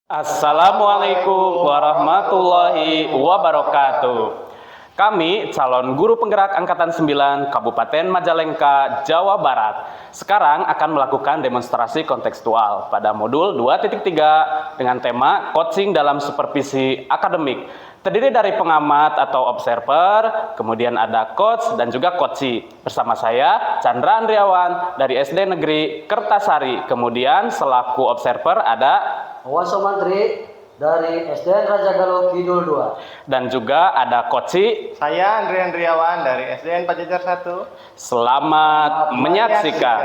Assalamualaikum warahmatullahi wabarakatuh. Kami calon guru penggerak Angkatan 9 Kabupaten Majalengka, Jawa Barat. Sekarang akan melakukan demonstrasi kontekstual pada modul 2.3 dengan tema coaching dalam supervisi akademik. Terdiri dari pengamat atau observer, kemudian ada coach dan juga coachee. Bersama saya, Chandra Andriawan dari SD Negeri Kertasari. Kemudian selaku observer ada Wasomantri dari SDN Raja Galuh Kidul 2. Dan juga ada coachee. Saya Andri Andriawan dari SDN Pajajar 1. Selamat menyaksikan.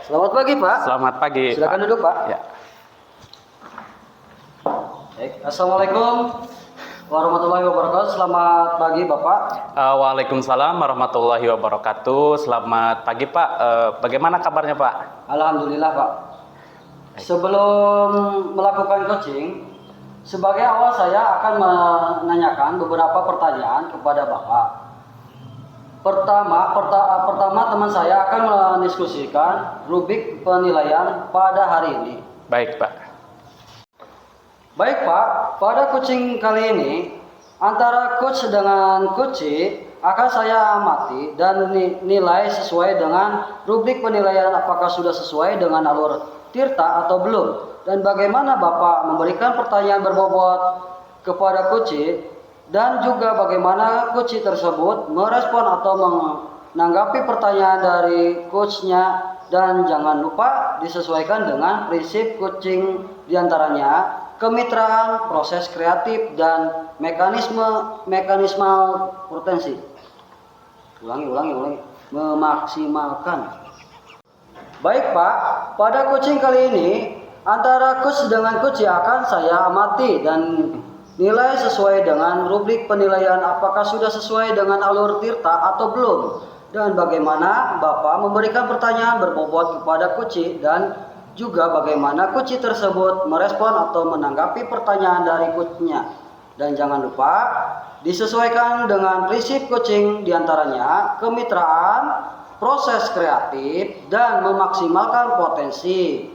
Selamat pagi, Pak. Selamat pagi. Silakan duduk, Pak. Ya. Baik. Assalamualaikum warahmatullahi wabarakatuh. Selamat pagi, Bapak. Waalaikumsalam warahmatullahi wabarakatuh. Selamat pagi, Pak. Bagaimana kabarnya, Pak? Alhamdulillah, Pak. Sebelum melakukan coaching, sebagai awal saya akan menanyakan beberapa pertanyaan kepada Bapak. Pertama teman saya akan mendiskusikan rubrik penilaian pada hari ini. Baik, Pak. Baik, Pak, pada coaching kali ini antara coach dengan coachee akan saya amati dan nilai sesuai dengan rubrik penilaian apakah sudah sesuai dengan alur tirta atau belum, dan bagaimana Bapak memberikan pertanyaan berbobot kepada coachee dan juga bagaimana coachee tersebut merespon atau menanggapi pertanyaan dari coachnya, dan jangan lupa disesuaikan dengan prinsip coaching diantaranya kemitraan, proses kreatif, dan mekanisme potensi. Ulangi. Memaksimalkan. Baik, Pak, pada coaching kali ini antara coach dengan coachee akan saya amati dan nilai sesuai dengan rubrik penilaian apakah sudah sesuai dengan alur tirta atau belum, dan bagaimana Bapak memberikan pertanyaan berbobot kepada coachee dan juga bagaimana coachee tersebut merespon atau menanggapi pertanyaan dari coachnya. Dan jangan lupa disesuaikan dengan prinsip coaching diantaranya kemitraan, proses kreatif, dan memaksimalkan potensi.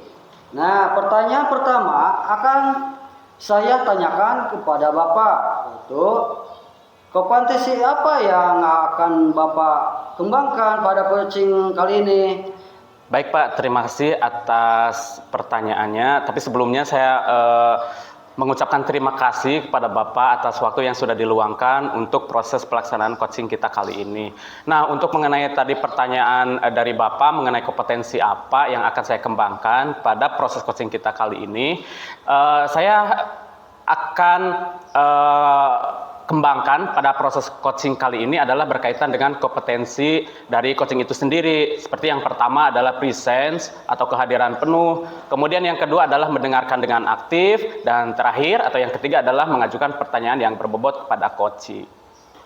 Nah, pertanyaan pertama akan saya tanyakan kepada Bapak, yaitu kompetensi apa yang akan Bapak kembangkan pada coaching kali ini? Baik, Pak, terima kasih atas pertanyaannya. Tapi sebelumnya saya mengucapkan terima kasih kepada Bapak atas waktu yang sudah diluangkan untuk proses pelaksanaan coaching kita kali ini. Nah, untuk mengenai tadi pertanyaan dari Bapak mengenai kompetensi apa yang akan saya kembangkan pada proses coaching kita kali ini, saya akan kembangkan pada proses coaching kali ini adalah berkaitan dengan kompetensi dari coaching itu sendiri. Seperti yang pertama adalah presence atau kehadiran penuh. Kemudian yang kedua adalah mendengarkan dengan aktif. Dan terakhir atau yang ketiga adalah mengajukan pertanyaan yang berbobot kepada coachee.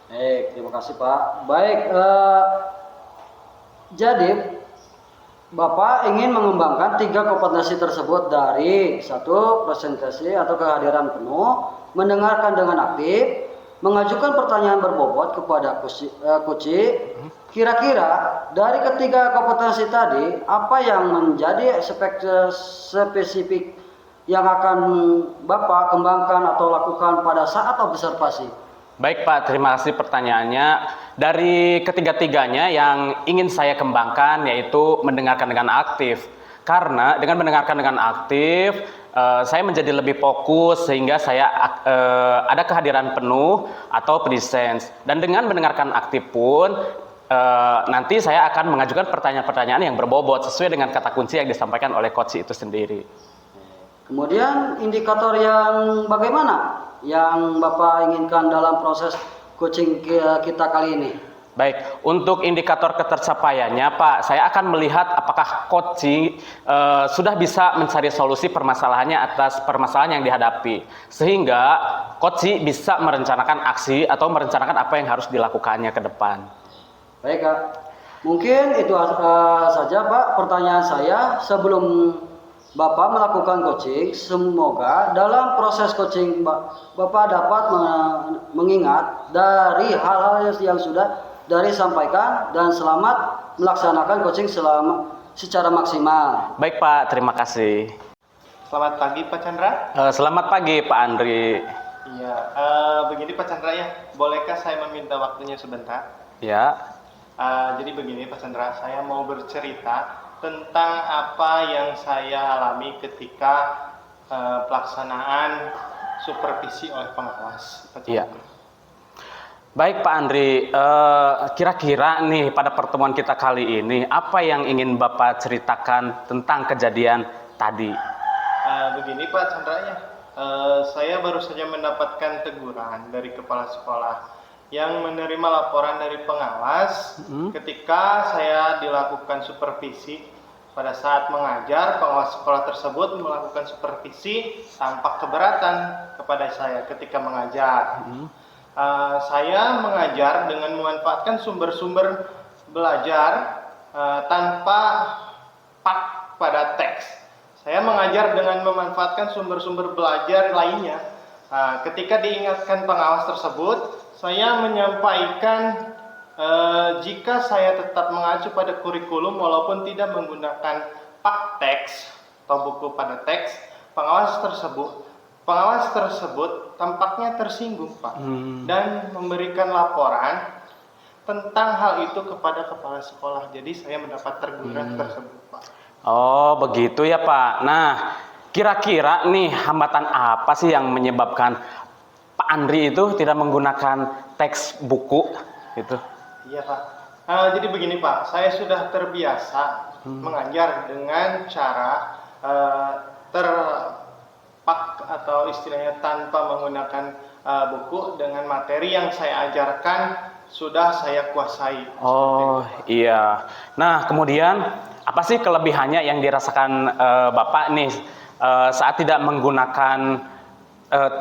Baik, terima kasih, Pak. Baik, jadi Bapak ingin mengembangkan 3 kompetensi tersebut dari 1. Presentasi atau kehadiran penuh, mendengarkan dengan aktif, mengajukan pertanyaan berbobot kepada coachee. Kira-kira dari ketiga kompetensi tadi, apa yang menjadi spesifik yang akan Bapak kembangkan atau lakukan pada saat observasi? Baik, Pak, terima kasih pertanyaannya. Dari ketiga-tiganya yang ingin saya kembangkan yaitu mendengarkan dengan aktif. Karena dengan mendengarkan dengan aktif, saya menjadi lebih fokus sehingga saya ada kehadiran penuh atau presence. Dan dengan mendengarkan aktif pun nanti saya akan mengajukan pertanyaan-pertanyaan yang berbobot sesuai dengan kata kunci yang disampaikan oleh coach itu sendiri. Kemudian indikator yang bagaimana yang Bapak inginkan dalam proses coaching kita kali ini? Baik, untuk indikator ketercapaiannya, Pak, saya akan melihat apakah coaching sudah bisa mencari solusi permasalahannya atas permasalahan yang dihadapi. Sehingga coaching bisa merencanakan aksi atau merencanakan apa yang harus dilakukannya ke depan. Baik, Kak. Mungkin itu saja, Pak, pertanyaan saya sebelum Bapak melakukan coaching. Semoga dalam proses coaching Bapak dapat mengingat dari hal-hal yang sudah sampaikan dan selamat melaksanakan coaching secara maksimal. Baik, Pak, terima kasih. Selamat pagi Pak Chandra. Selamat pagi Pak Andri. Iya, begini Pak Chandra ya, bolehkah saya meminta waktunya sebentar? Ya, Jadi begini Pak Chandra, saya mau bercerita tentang apa yang saya alami ketika pelaksanaan supervisi oleh pengawas. Pak iya. Chandra. Baik Pak Andri, kira-kira nih pada pertemuan kita kali ini, apa yang ingin Bapak ceritakan tentang kejadian tadi? Begini Pak Chandra ya, saya baru saja mendapatkan teguran dari kepala sekolah yang menerima laporan dari pengawas ketika saya dilakukan supervisi. Pada saat mengajar, pengawas sekolah tersebut melakukan supervisi tampak keberatan kepada saya ketika mengajar. Saya mengajar dengan memanfaatkan sumber-sumber belajar tanpa pak pada teks. Saya mengajar dengan memanfaatkan sumber-sumber belajar lainnya. Ketika diingatkan pengawas tersebut, saya menyampaikan jika saya tetap mengacu pada kurikulum walaupun tidak menggunakan pak teks atau buku pada teks, pengawas tersebut tampaknya tersinggung Pak dan memberikan laporan tentang hal itu kepada kepala sekolah. Jadi saya mendapat teguran tersebut Pak. Oh, begitu ya Pak. Nah, kira-kira nih hambatan apa sih yang menyebabkan Pak Andri itu tidak menggunakan teks buku gitu? Iya Pak. Jadi begini Pak, saya sudah terbiasa mengajar dengan cara terpak atau istilahnya tanpa menggunakan buku dengan materi yang saya ajarkan sudah saya kuasai. Oh, iya. Nah, kemudian apa sih kelebihannya yang dirasakan Bapak nih saat tidak menggunakan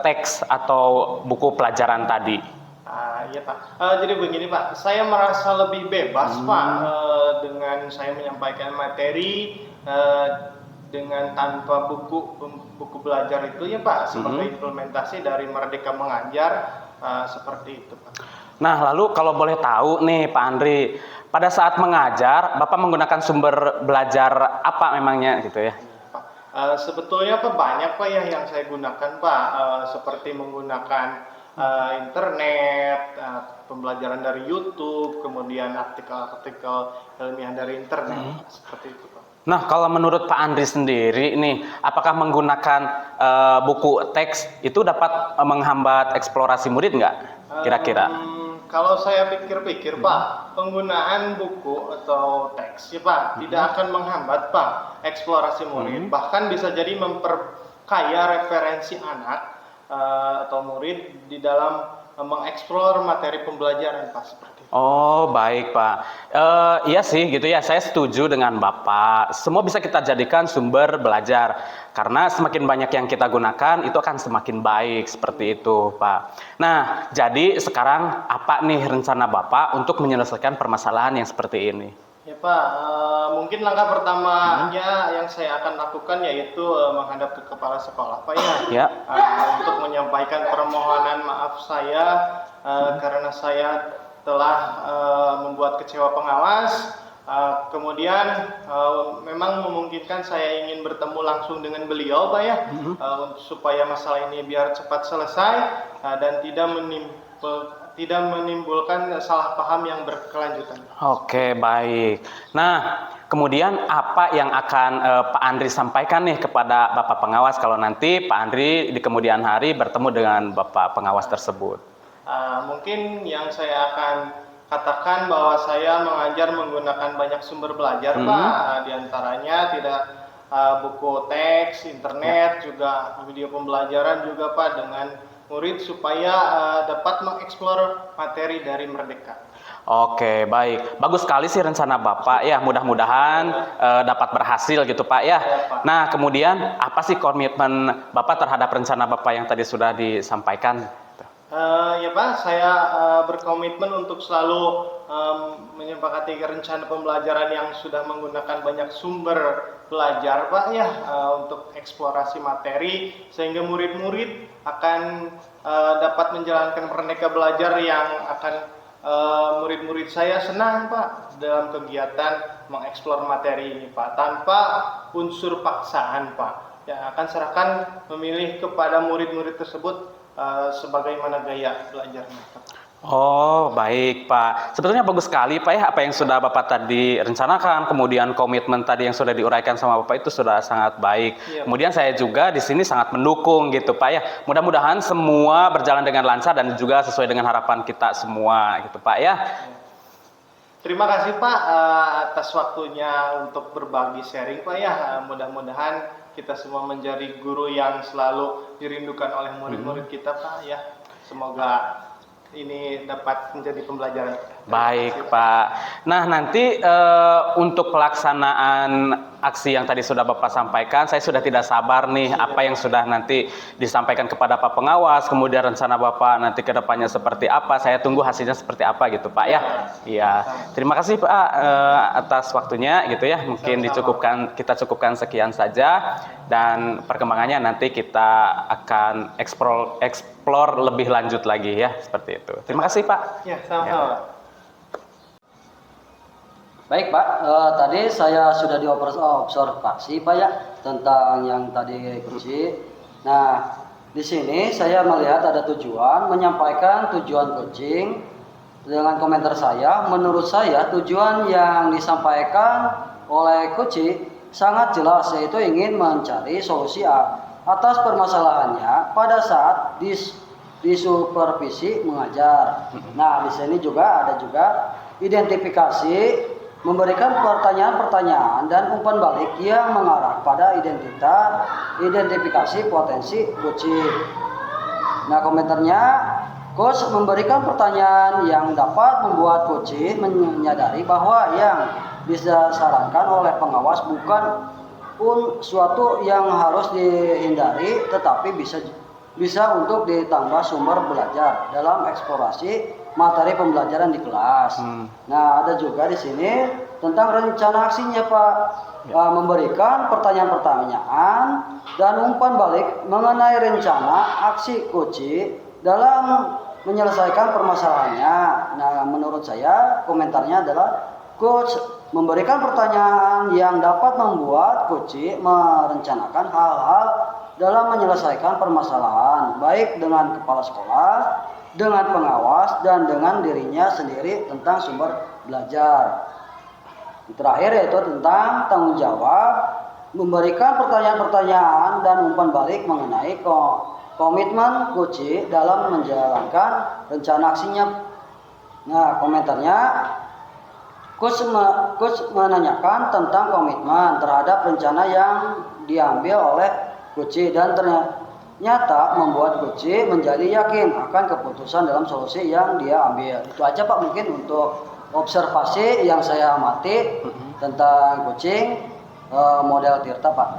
teks atau buku pelajaran tadi? Iya Pak. Jadi begini Pak, saya merasa lebih bebas Pak dengan saya menyampaikan materi dengan tanpa buku belajar itu ya Pak, sebagai implementasi dari Merdeka Mengajar seperti itu Pak. Nah, lalu kalau boleh tahu nih Pak Andri, pada saat mengajar Bapak menggunakan sumber belajar apa memangnya gitu ya? Sebetulnya Pak banyak Pak ya yang saya gunakan Pak, seperti menggunakan internet, pembelajaran dari YouTube, kemudian artikel-artikel ilmiah dari internet, seperti itu Pak. Nah, kalau menurut Pak Andri sendiri nih, apakah menggunakan buku teks itu dapat menghambat eksplorasi murid nggak? Kira-kira? Kalau saya pikir-pikir Pak, penggunaan buku atau teks ya Pak tidak akan menghambat Pak eksplorasi murid, bahkan bisa jadi memperkaya referensi anak atau murid di dalam mengeksplor materi pembelajaran Pak seperti itu. Oh, baik Pak. Iya sih gitu ya, saya setuju dengan Bapak. Semua bisa kita jadikan sumber belajar. Karena semakin banyak yang kita gunakan, itu akan semakin baik seperti itu Pak. Nah, jadi sekarang apa nih rencana Bapak untuk menyelesaikan permasalahan yang seperti ini? Ya Pak, mungkin langkah pertamanya yang saya akan lakukan yaitu menghadap ke kepala sekolah Pak ya. Ya. Untuk menyampaikan permohonan maaf saya karena saya telah membuat kecewa pengawas. Kemudian memang memungkinkan saya ingin bertemu langsung dengan beliau Pak ya, supaya masalah ini biar cepat selesai dan tidak menimbulkan salah paham yang berkelanjutan. Oke, baik. Nah, kemudian apa yang akan Pak Andri sampaikan nih kepada Bapak pengawas kalau nanti Pak Andri di kemudian hari bertemu dengan Bapak pengawas tersebut? Mungkin yang saya akan katakan bahwa saya mengajar menggunakan banyak sumber belajar Pak, diantaranya tidak buku teks, internet, juga video pembelajaran juga Pak dengan murid supaya dapat mengeksplor materi dari Merdeka. Oke, baik. Bagus sekali sih rencana Bapak ya. Mudah-mudahan dapat berhasil gitu Pak ya. Pak. Nah, kemudian apa sih komitmen Bapak terhadap rencana Bapak yang tadi sudah disampaikan? Ya Pak, saya berkomitmen untuk selalu menyepakati rencana pembelajaran yang sudah menggunakan banyak sumber belajar Pak ya, untuk eksplorasi materi sehingga murid-murid akan dapat menjalankan Merdeka Belajar yang akan murid-murid saya senang Pak dalam kegiatan mengeksplor materi ini Pak, tanpa unsur paksaan Pak. yang akan serahkan memilih kepada murid-murid tersebut sebagaimana gaya belajarnya. Oh, baik Pak. Sebetulnya bagus sekali Pak ya, apa yang sudah Bapak tadi rencanakan, kemudian komitmen tadi yang sudah diuraikan sama Bapak itu sudah sangat baik. Iya, Kemudian saya juga di sini sangat mendukung gitu Pak ya. Mudah-mudahan semua berjalan dengan lancar dan juga sesuai dengan harapan kita semua gitu Pak ya. Terima kasih Pak atas waktunya untuk berbagi sharing Pak ya. Mudah-mudahan kita semua menjadi guru yang selalu dirindukan oleh murid-murid kita Pak ya. Semoga ini dapat menjadi pembelajaran. Baik Pak. Nah nanti untuk pelaksanaan aksi yang tadi sudah Bapak sampaikan, saya sudah tidak sabar nih apa yang sudah nanti disampaikan kepada Pak Pengawas, kemudian rencana Bapak nanti ke depannya seperti apa, saya tunggu hasilnya seperti apa gitu Pak ya. Iya. Terima kasih Pak atas waktunya gitu ya. Mungkin kita cukupkan sekian saja dan perkembangannya nanti kita akan explore lebih lanjut lagi ya seperti itu. Terima kasih Pak. Ya, sama-sama. Baik Pak, tadi saya sudah diobservasi Pak ya tentang yang tadi coaching. Nah, di sini saya melihat ada tujuan menyampaikan tujuan coaching dengan komentar saya. Menurut saya tujuan yang disampaikan oleh coaching sangat jelas, yaitu ingin mencari solusi atas permasalahannya pada saat di supervisi mengajar. Nah, di sini juga ada identifikasi, memberikan pertanyaan-pertanyaan dan umpan balik yang mengarah pada identifikasi potensi coaching. Nah, komentarnya, coach memberikan pertanyaan yang dapat membuat coaching menyadari bahwa yang disarankan oleh pengawas bukan suatu yang harus dihindari, tetapi bisa untuk ditambah sumber belajar dalam eksplorasi materi pembelajaran di kelas. Nah, ada juga di sini tentang rencana aksinya Pak. Memberikan pertanyaan-pertanyaan dan umpan balik mengenai rencana aksi coaching dalam menyelesaikan permasalahannya. Nah, menurut saya komentarnya adalah coach memberikan pertanyaan yang dapat membuat coaching merencanakan hal-hal dalam menyelesaikan permasalahan, baik dengan kepala sekolah, dengan pengawas, dan dengan dirinya sendiri tentang sumber belajar. Terakhir yaitu tentang tanggung jawab, memberikan pertanyaan-pertanyaan dan umpan balik mengenai komitmen coaching dalam menjalankan rencana aksinya. Nah, komentarnya, coach menanyakan tentang komitmen terhadap rencana yang diambil oleh coaching dan ternyata membuat coaching menjadi yakin akan keputusan dalam solusi yang dia ambil. Itu aja Pak mungkin untuk observasi yang saya amati tentang coaching model Tirta Pak.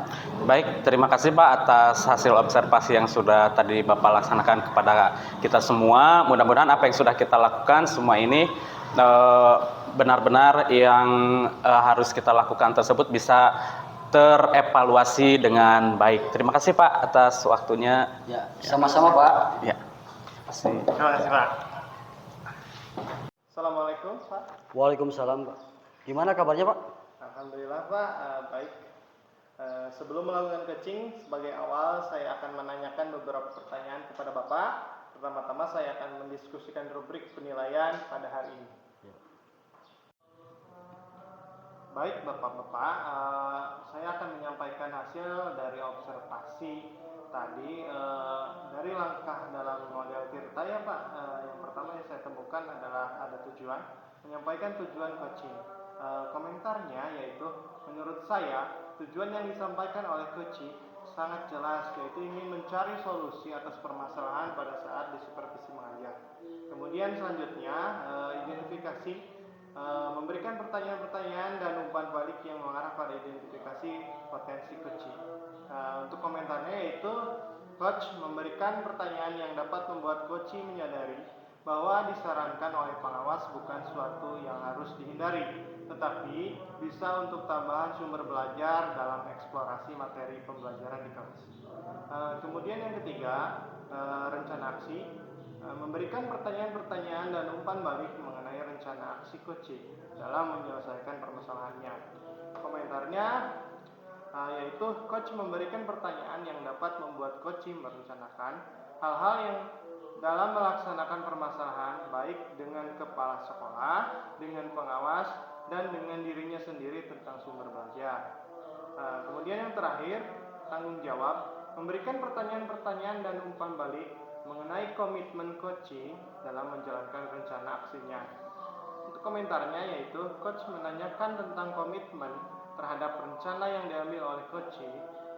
Baik, terima kasih Pak atas hasil observasi yang sudah tadi Bapak laksanakan kepada kita semua. Mudah-mudahan apa yang sudah kita lakukan semua ini benar-benar yang harus kita lakukan tersebut bisa terevaluasi dengan baik. Terima kasih Pak atas waktunya. Ya, sama-sama Pak. Ya. Terima kasih Pak. Assalamualaikum Pak. Waalaikumsalam Pak. Gimana kabarnya Pak? Alhamdulillah Pak, baik. Sebelum melakukan coaching, sebagai awal saya akan menanyakan beberapa pertanyaan kepada Bapak. Pertama-tama saya akan mendiskusikan rubrik penilaian pada hari ini. Baik Bapak-Bapak, saya akan menyampaikan hasil dari observasi tadi dari langkah dalam model Tirta ya Pak. Yang pertama yang saya temukan adalah ada tujuan, menyampaikan tujuan coaching. Komentarnya yaitu menurut saya tujuan yang disampaikan oleh coaching sangat jelas, yaitu ingin mencari solusi atas permasalahan pada saat di supervisi mengajar. Kemudian selanjutnya identifikasi, memberikan pertanyaan-pertanyaan dan umpan balik yang mengarah pada identifikasi potensi coaching. Untuk komentarnya yaitu coach memberikan pertanyaan yang dapat membuat coaching menyadari bahwa disarankan oleh pengawas bukan suatu yang harus dihindari, tetapi bisa untuk tambahan sumber belajar dalam eksplorasi materi pembelajaran di kelas. Kemudian yang ketiga, rencana aksi, memberikan pertanyaan-pertanyaan dan umpan balik mengenai rencana aksi coaching dalam menyelesaikan permasalahannya. Komentarnya, yaitu coach memberikan pertanyaan yang dapat membuat coach merencanakan hal-hal yang dalam melaksanakan permasalahan baik dengan kepala sekolah, dengan pengawas, dan dengan dirinya sendiri tentang sumber belajar. Kemudian yang terakhir, tanggung jawab memberikan pertanyaan-pertanyaan dan umpan balik mengenai komitmen coach dalam menjalankan rencana aksinya. Untuk komentarnya yaitu coach menanyakan tentang komitmen terhadap rencana yang diambil oleh coach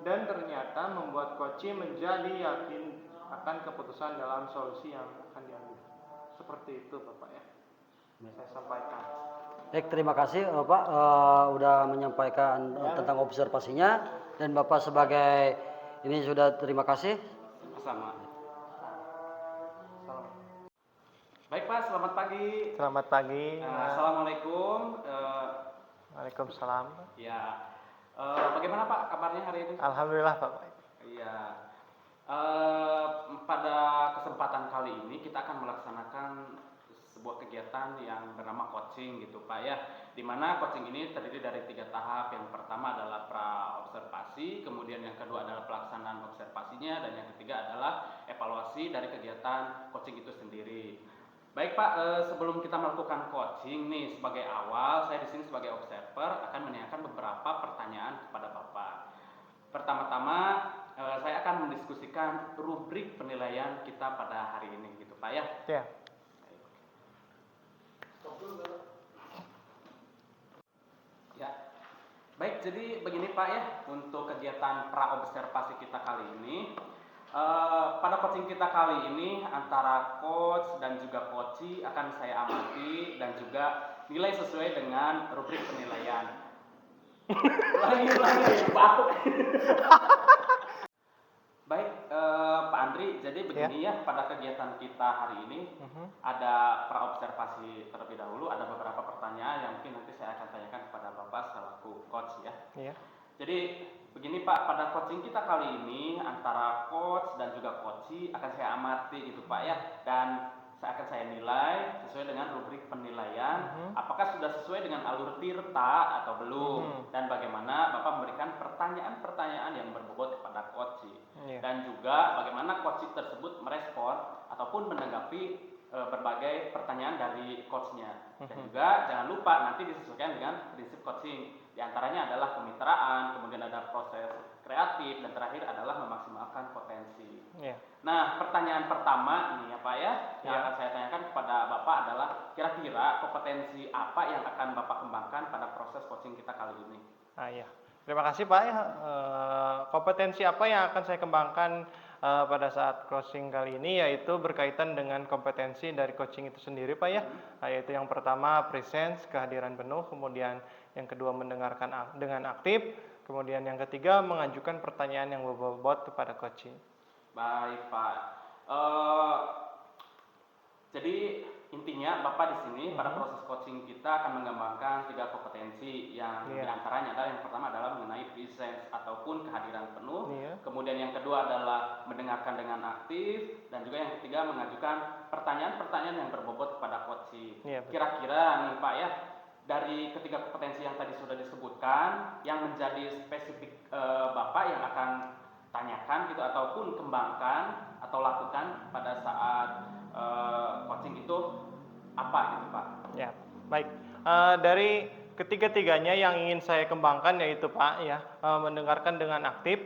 dan ternyata membuat coach menjadi yakin akan keputusan dalam solusi yang akan diambil. Seperti itu Bapak ya. Saya sampaikan. Baik, terima kasih Bapak udah menyampaikan tentang observasinya, dan Bapak sebagai ini sudah terima kasih. Sama. Salam. Baik Pak, selamat pagi. Selamat pagi. Assalamualaikum. Waalaikumsalam. Ya, bagaimana Pak kabarnya hari ini? Alhamdulillah Pak. Iya. Pada kesempatan kali ini kita akan melaksanakan sebuah kegiatan yang bernama coaching gitu Pak ya, dimana coaching ini terdiri dari 3 tahap. Yang pertama adalah pra observasi, kemudian yang kedua adalah pelaksanaan observasinya, dan yang ketiga adalah evaluasi dari kegiatan coaching itu sendiri. Baik Pak, sebelum kita melakukan coaching nih, sebagai awal saya di sini sebagai observer akan menanyakan beberapa pertanyaan kepada Bapak. Pertama-tama saya akan mendiskusikan rubrik penilaian kita pada hari ini gitu Pak ya. Ya. Ya, baik. Jadi begini Pak ya, untuk kegiatan pra observasi kita kali ini, pada coaching kita kali ini antara coach dan juga coachee akan saya amati dan juga nilai sesuai dengan rubrik penilaian. Ulangi, Pak. Baik, Pak Andri, jadi begini ya, pada kegiatan kita hari ini ada pra-observasi terlebih dahulu, ada beberapa pertanyaan yang mungkin nanti saya akan tanyakan kepada Bapak selaku coach ya. Iya. Jadi begini Pak, pada coaching kita kali ini antara coach dan juga coachee akan saya amati gitu Pak ya, dan akan saya nilai sesuai dengan rubrik penilaian, apakah sudah sesuai dengan alur tirta atau belum, dan bagaimana Bapak memberikan pertanyaan-pertanyaan yang berbobot kepada coachee, dan juga bagaimana coachee tersebut merespon ataupun menanggapi berbagai pertanyaan dari coachnya. Dan juga jangan lupa nanti disesuaikan dengan prinsip coaching. Di antaranya adalah kemitraan, kemudian ada proses kreatif, dan terakhir adalah memaksimalkan potensi. Nah, pertanyaan pertama nih ya Pak ya, yang akan saya tanyakan kepada Bapak adalah kira-kira kompetensi apa yang akan Bapak kembangkan pada proses coaching kita kali ini? Iya. Terima kasih Pak ya. Kompetensi apa yang akan saya kembangkan pada saat coaching kali ini, yaitu berkaitan dengan kompetensi dari coaching itu sendiri Pak ya. Yaitu yang pertama presence, kehadiran penuh, kemudian yang kedua mendengarkan dengan aktif, kemudian yang ketiga mengajukan pertanyaan yang berbobot kepada coaching. Baik Pak. Jadi intinya Bapak di sini pada proses coaching kita akan mengembangkan 3 kompetensi yang diantaranya adalah yang pertama adalah mengenai presence ataupun kehadiran penuh, kemudian yang kedua adalah mendengarkan dengan aktif, dan juga yang ketiga mengajukan pertanyaan-pertanyaan yang berbobot kepada coaching. Kira-kira nih Pak ya, dari ketiga kompetensi yang tadi sudah disebutkan, yang menjadi spesifik Bapak yang akan tanyakan gitu ataupun kembangkan atau lakukan pada saat coaching itu apa gitu Pak? Ya, baik. Dari ketiga-tiganya yang ingin saya kembangkan yaitu Pak ya, mendengarkan dengan aktif.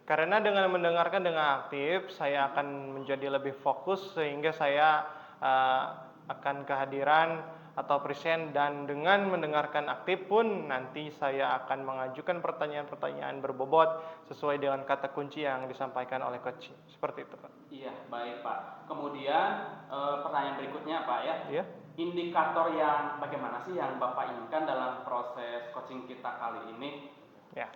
Karena dengan mendengarkan dengan aktif, saya akan menjadi lebih fokus sehingga saya akan kehadiran atau present, dan dengan mendengarkan aktif pun nanti saya akan mengajukan pertanyaan-pertanyaan berbobot sesuai dengan kata kunci yang disampaikan oleh coach. Seperti itu Pak. Iya, baik Pak. Kemudian pertanyaan berikutnya Pak ya. Indikator yang bagaimana sih yang Bapak inginkan dalam proses coaching kita kali ini? Ya.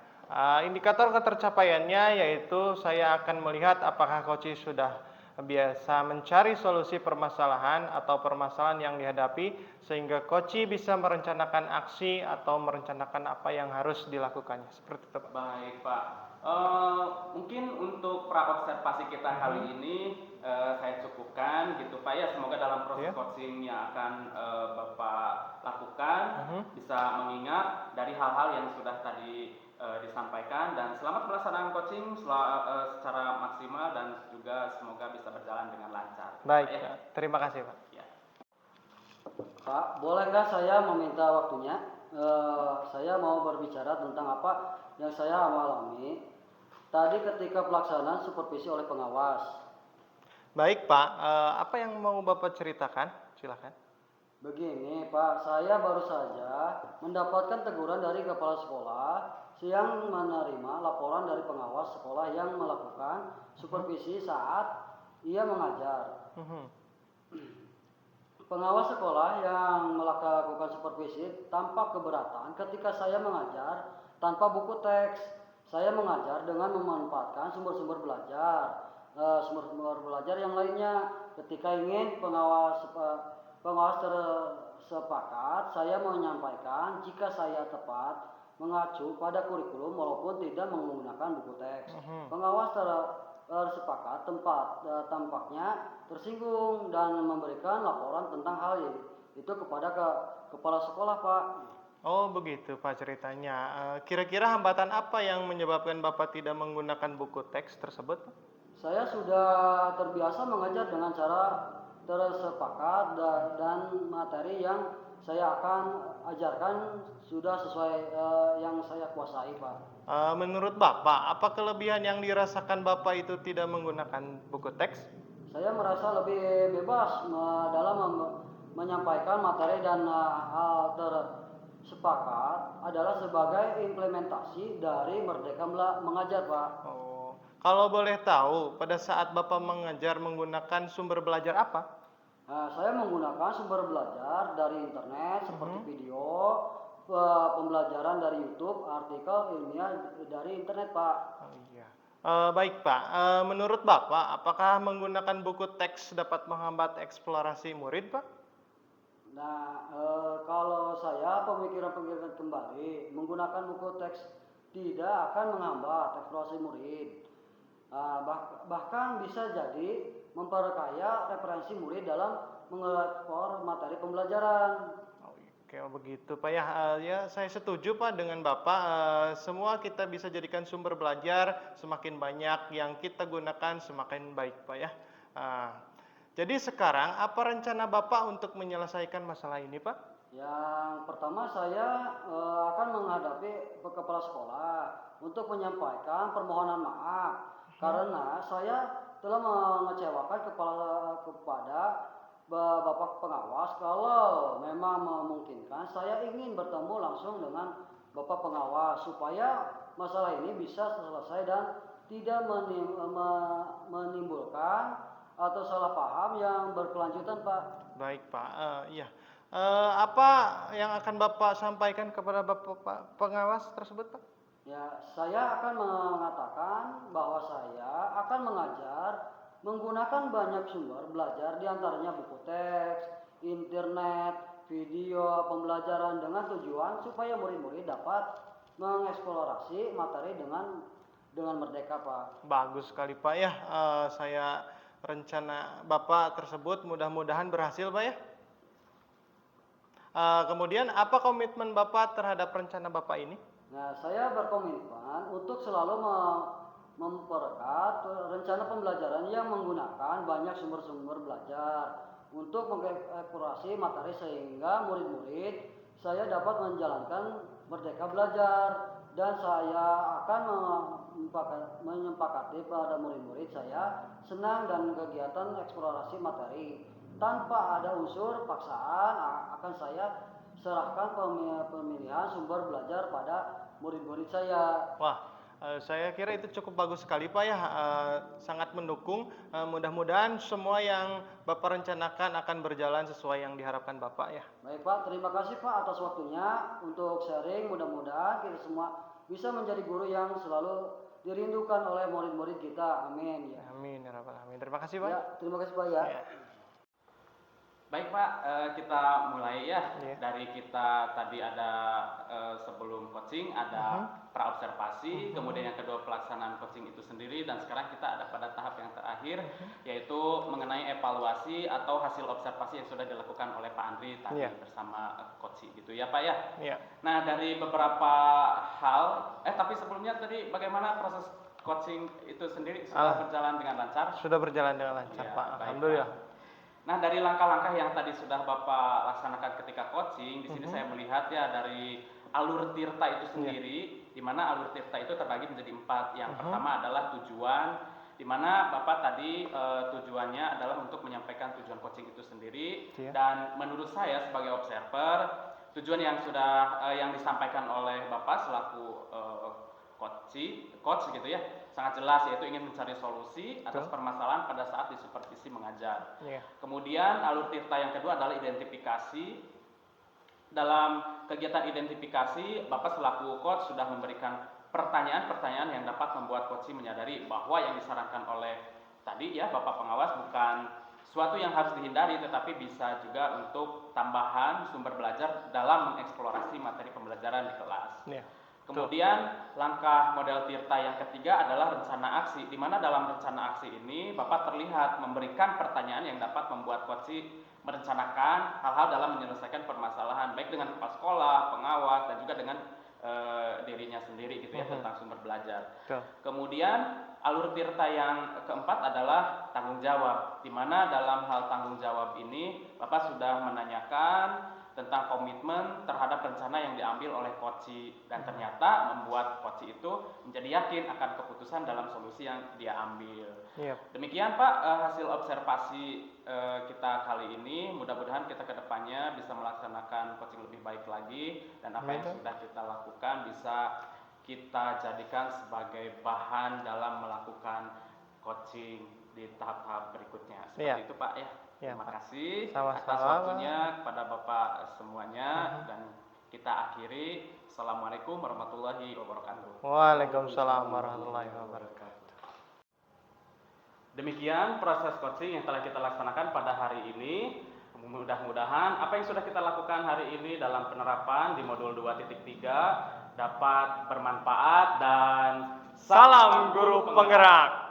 Indikator ketercapaiannya yaitu saya akan melihat apakah coach sudah biasa mencari solusi permasalahan atau permasalahan yang dihadapi sehingga coach bisa merencanakan aksi atau merencanakan apa yang harus dilakukannya. Seperti itu Pak. Baik Pak. Mungkin untuk pra-observasi kita kali ini saya cukupkan gitu Pak ya. Semoga dalam proses coaching yang akan Bapak lakukan bisa mengingat dari hal-hal yang sudah tadi disampaikan, dan selamat pelaksanaan coaching secara maksimal dan juga semoga bisa berjalan dengan lancar. Baik, Ya. terima kasih Pak. Ya. Pak, bolehkah saya meminta waktunya? Saya mau berbicara tentang apa yang saya alami tadi ketika pelaksanaan supervisi oleh pengawas. Baik Pak, apa yang mau Bapak ceritakan? Silakan. Begini Pak, saya baru saja mendapatkan teguran dari kepala sekolah yang menerima laporan dari pengawas sekolah yang melakukan supervisi saat ia mengajar. Mhm. Pengawas sekolah yang melakukan supervisi tampak keberatan ketika saya mengajar tanpa buku teks. Saya mengajar dengan memanfaatkan sumber-sumber belajar, sumber-sumber belajar yang lainnya. Ketika ingin pengawas tersepakat, saya menyampaikan jika saya tepat mengacu pada kurikulum walaupun tidak menggunakan buku teks. Pengawas tersepakat tampaknya tersinggung dan memberikan laporan tentang hal itu kepada kepala sekolah, Pak. Oh begitu Pak ceritanya. Kira-kira hambatan apa yang menyebabkan Bapak tidak menggunakan buku teks tersebut? Saya sudah terbiasa mengajar dengan cara tersepakat dan materi yang saya akan ajarkan sudah sesuai yang saya kuasai, Pak. Menurut Bapak, apa kelebihan yang dirasakan Bapak itu tidak menggunakan buku teks? Saya merasa lebih bebas dalam menyampaikan materi dan hal tersepakat adalah sebagai implementasi dari Merdeka Mengajar, Pak. Oh, kalau boleh tahu, pada saat Bapak mengajar menggunakan sumber belajar apa? Saya menggunakan sumber belajar dari internet seperti video, pembelajaran dari YouTube, artikel ilmiah dari internet, Pak. Oh iya. Baik Pak, menurut Bapak, apakah menggunakan buku teks dapat menghambat eksplorasi murid Pak? Nah, kalau saya pemikiran kembali menggunakan buku teks tidak akan menghambat eksplorasi murid. Bahkan bisa jadi memperkaya referensi murid dalam mengekspor materi pembelajaran. Oke, begitu Pak ya. Ya, saya setuju Pak dengan Bapak. Semua kita bisa jadikan sumber belajar, semakin banyak yang kita gunakan semakin baik Pak ya. Jadi sekarang apa rencana Bapak untuk menyelesaikan masalah ini Pak? Yang pertama saya akan menghadapi kepala sekolah untuk menyampaikan permohonan maaf karena saya telah mengecewakan kepada Bapak pengawas. Kalau memang memungkinkan saya ingin bertemu langsung dengan Bapak pengawas supaya masalah ini bisa selesai dan tidak menimbulkan atau salah paham yang berkelanjutan, Pak. Baik Pak, iya. Apa yang akan Bapak sampaikan kepada Bapak pengawas tersebut Pak? Ya, saya akan mengatakan bahwa saya akan mengajar menggunakan banyak sumber belajar diantaranya buku teks, internet, video, pembelajaran dengan tujuan supaya murid-murid dapat mengeksplorasi materi dengan merdeka, Pak. Bagus sekali Pak ya. Saya rencana Bapak tersebut mudah-mudahan berhasil Pak ya. Kemudian apa komitmen Bapak terhadap rencana Bapak ini? Nah, saya berkomitmen untuk selalu mempererat rencana pembelajaran yang menggunakan banyak sumber-sumber belajar untuk mengeksplorasi materi sehingga murid-murid saya dapat menjalankan merdeka belajar dan saya akan menyepakati pada murid-murid saya senang dan kegiatan eksplorasi materi tanpa ada unsur paksaan. Akan saya serahkan pemilihan sumber belajar pada murid-murid saya. Wah, saya kira itu cukup bagus sekali Pak ya, sangat mendukung. Mudah-mudahan semua yang Bapak rencanakan akan berjalan sesuai yang diharapkan Bapak ya. Baik Pak, terima kasih Pak atas waktunya untuk sharing. Mudah-mudahan kita semua bisa menjadi guru yang selalu dirindukan oleh murid-murid kita. Amin ya. Amin ya rabbal alamin. Terima kasih Pak. Ya, terima kasih Pak ya. Ya. Baik Pak, kita mulai ya. Iya. Dari kita tadi ada sebelum coaching ada praobservasi, kemudian yang kedua pelaksanaan coaching itu sendiri, dan sekarang kita ada pada tahap yang terakhir yaitu mengenai evaluasi atau hasil observasi yang sudah dilakukan oleh Pak Andri tadi Iya. bersama coaching gitu ya Pak ya. Iya. Nah dari beberapa hal, tapi sebelumnya tadi bagaimana proses coaching itu sendiri sudah berjalan dengan lancar? Sudah berjalan dengan lancar, Iya, Pak. baik, Alhamdulillah. Pak. Nah dari langkah-langkah yang tadi sudah Bapak laksanakan ketika coaching, di sini saya melihat ya dari alur tirta itu sendiri, di mana alur tirta itu terbagi menjadi 4. Yang pertama adalah tujuan, di mana Bapak tadi tujuannya adalah untuk menyampaikan tujuan coaching itu sendiri. Iya. Dan menurut saya sebagai observer, tujuan yang sudah yang disampaikan oleh Bapak selaku coach gitu ya, sangat jelas, yaitu ingin mencari solusi atas permasalahan pada saat di supervisi mengajar. Iya. Kemudian alur tirta yang kedua adalah identifikasi. Dalam kegiatan identifikasi, Bapak selaku coach sudah memberikan pertanyaan-pertanyaan yang dapat membuat coach menyadari bahwa yang disarankan oleh tadi ya Bapak pengawas bukan suatu yang harus dihindari, tetapi bisa juga untuk tambahan sumber belajar dalam mengeksplorasi materi pembelajaran di kelas. Iya. Kemudian langkah model tirta yang ketiga adalah rencana aksi, di mana dalam rencana aksi ini Bapak terlihat memberikan pertanyaan yang dapat membuat coach merencanakan hal-hal dalam menyelesaikan permasalahan baik dengan kepala sekolah, pengawas, dan juga dengan dirinya sendiri gitu ya, tentang sumber belajar. Betul. Kemudian alur tirta yang keempat adalah tanggung jawab, di mana dalam hal tanggung jawab ini Bapak sudah menanyakan tentang komitmen terhadap rencana yang diambil oleh coach, dan ternyata membuat coach itu menjadi yakin akan keputusan dalam solusi yang dia ambil. Iya. Demikian Pak hasil observasi kita kali ini. Mudah-mudahan kita kedepannya bisa melaksanakan coaching lebih baik lagi, dan apa yang sudah kita lakukan bisa kita jadikan sebagai bahan dalam melakukan coaching di tahap-tahap berikutnya. Seperti itu Pak ya. Ya, Terima Pak. kasih Sama-sama. atas waktunya kepada Bapak semuanya, dan kita akhiri. Assalamualaikum warahmatullahi wabarakatuh. Waalaikumsalam warahmatullahi wabarakatuh. Demikian proses coaching yang telah kita laksanakan pada hari ini. Mudah-mudahan apa yang sudah kita lakukan hari ini dalam penerapan di modul 2.3 dapat bermanfaat, dan Salam guru penggerak.